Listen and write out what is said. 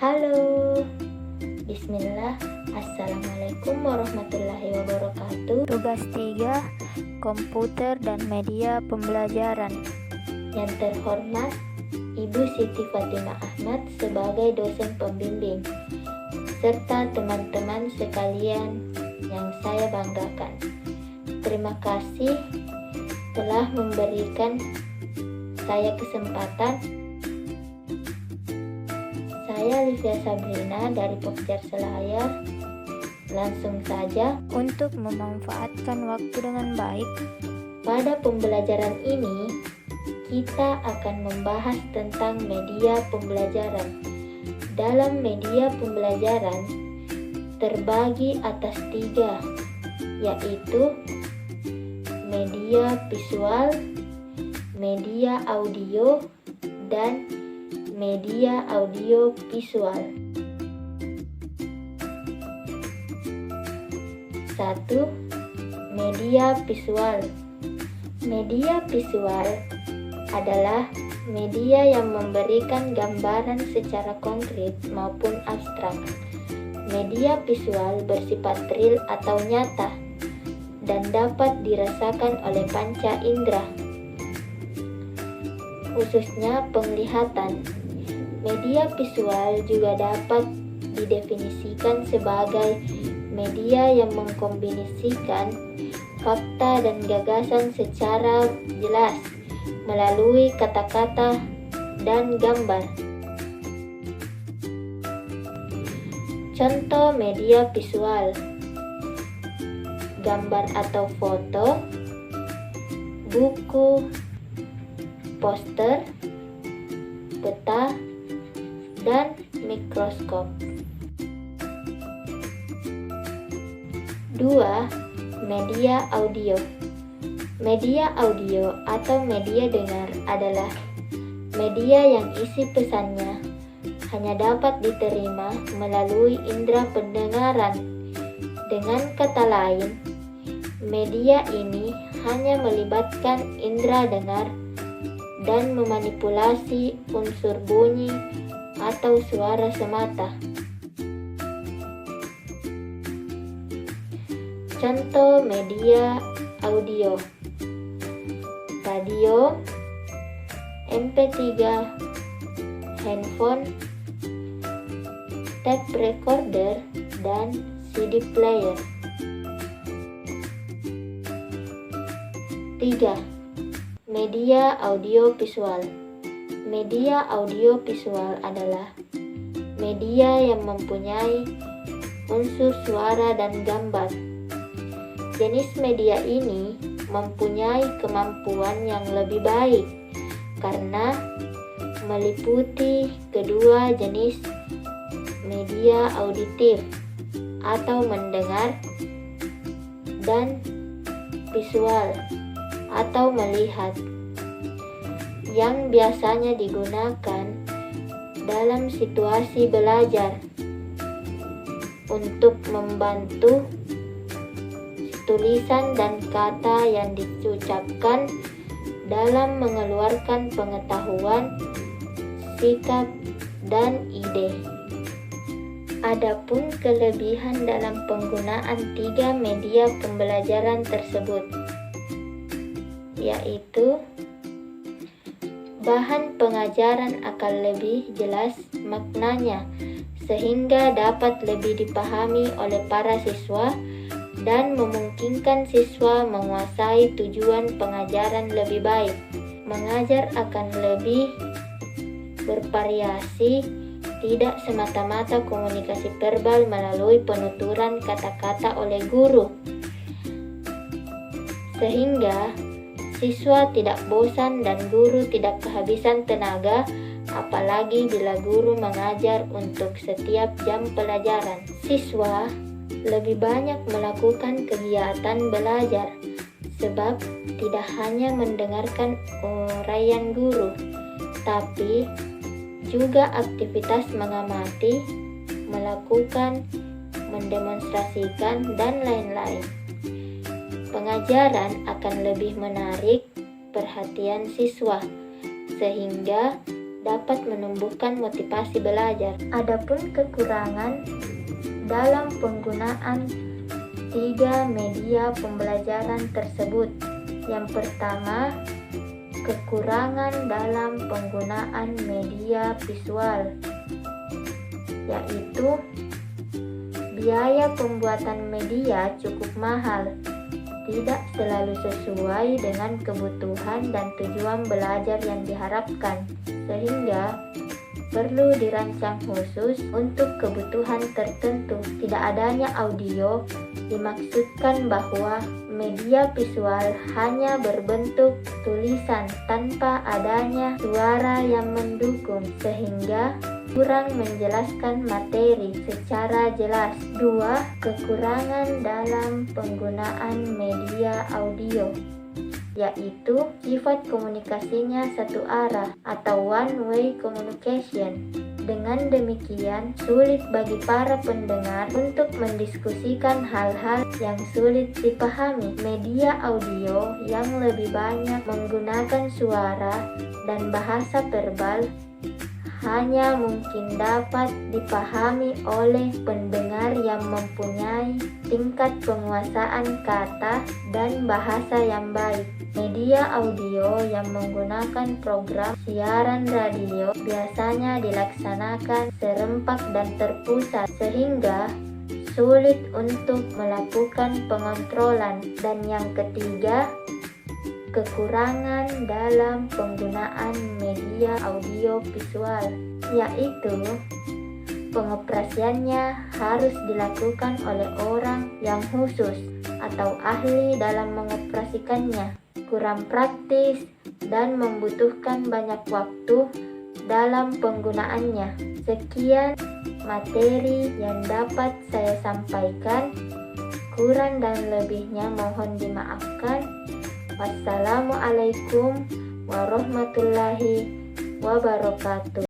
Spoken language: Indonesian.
Halo, Bismillah, Assalamualaikum warahmatullahi wabarakatuh. Tugas 3, komputer dan media pembelajaran. Yang terhormat, Ibu Siti Fatimah Ahmad sebagai dosen pembimbing, serta teman-teman sekalian yang saya banggakan. Terima kasih telah memberikan saya kesempatan. Saya Livia Sabrina dari Pokja Selayar. Langsung saja, Untuk memanfaatkan waktu dengan baik, pada pembelajaran ini kita akan membahas tentang media pembelajaran. Dalam media pembelajaran terbagi atas 3, yaitu media visual, media audio, dan media audio visual. 1. Media visual. Media visual adalah media yang memberikan gambaran secara konkret maupun abstrak. Media visual bersifat real atau nyata dan dapat dirasakan oleh panca indera, khususnya penglihatan. Media visual juga dapat didefinisikan sebagai media yang mengkombinasikan fakta dan gagasan secara jelas melalui kata-kata dan gambar. Contoh media visual: gambar atau foto, buku, poster, peta, dan mikroskop. 2. Media audio. Media audio atau media dengar adalah media yang isi pesannya hanya dapat diterima melalui indera pendengaran. Dengan kata lain, media ini hanya melibatkan indera dengar dan memanipulasi unsur bunyi atau suara semata. Contoh media audio: radio, MP3, handphone, tape recorder, dan CD player. 3. Media audio visual. Media audio visual adalah media yang mempunyai unsur suara dan gambar. Jenis media ini mempunyai kemampuan yang lebih baik karena meliputi kedua jenis media auditif atau mendengar dan visual atau melihat, yang biasanya digunakan dalam situasi belajar untuk membantu tulisan dan kata yang diucapkan dalam mengeluarkan pengetahuan, sikap, dan ide. Adapun kelebihan dalam penggunaan 3 media pembelajaran tersebut, yaitu bahan pengajaran akan lebih jelas maknanya sehingga dapat lebih dipahami oleh para siswa dan memungkinkan siswa menguasai tujuan pengajaran lebih baik. Mengajar akan lebih bervariasi, tidak semata-mata komunikasi verbal melalui penuturan kata-kata oleh guru, sehingga siswa tidak bosan dan guru tidak kehabisan tenaga, apalagi bila guru mengajar untuk setiap jam pelajaran. Siswa lebih banyak melakukan kegiatan belajar, sebab tidak hanya mendengarkan uraian guru, tapi juga aktivitas mengamati, melakukan, mendemonstrasikan, dan lain-lain. Pengajaran akan lebih menarik perhatian siswa, sehingga dapat menumbuhkan motivasi belajar. Adapun kekurangan dalam penggunaan 3 media pembelajaran tersebut. Yang pertama, kekurangan dalam penggunaan media visual, yaitu biaya pembuatan media cukup mahal, tidak selalu sesuai dengan kebutuhan dan tujuan belajar yang diharapkan, sehingga perlu dirancang khusus untuk kebutuhan tertentu. Tidak adanya audio dimaksudkan bahwa media visual hanya berbentuk tulisan tanpa adanya suara yang mendukung, sehingga kurang menjelaskan materi secara jelas. 2. Kekurangan dalam penggunaan media audio, yaitu sifat komunikasinya satu arah atau one-way communication. Dengan demikian, sulit bagi para pendengar untuk mendiskusikan hal-hal yang sulit dipahami. Media audio yang lebih banyak menggunakan suara dan bahasa verbal hanya mungkin dapat dipahami oleh pendengar yang mempunyai tingkat penguasaan kata dan bahasa yang baik. Media audio yang menggunakan program siaran radio biasanya dilaksanakan serempak dan terpusat, sehingga sulit untuk melakukan pengontrolan. Dan yang ketiga, kekurangan dalam penggunaan media audio visual, yaitu pengoperasiannya harus dilakukan oleh orang yang khusus atau ahli dalam mengoperasikannya, kurang praktis, dan membutuhkan banyak waktu dalam penggunaannya. Sekian materi yang dapat saya sampaikan, kurang dan lebihnya mohon dimaafkan. Wassalamualaikum warahmatullahi wabarakatuh.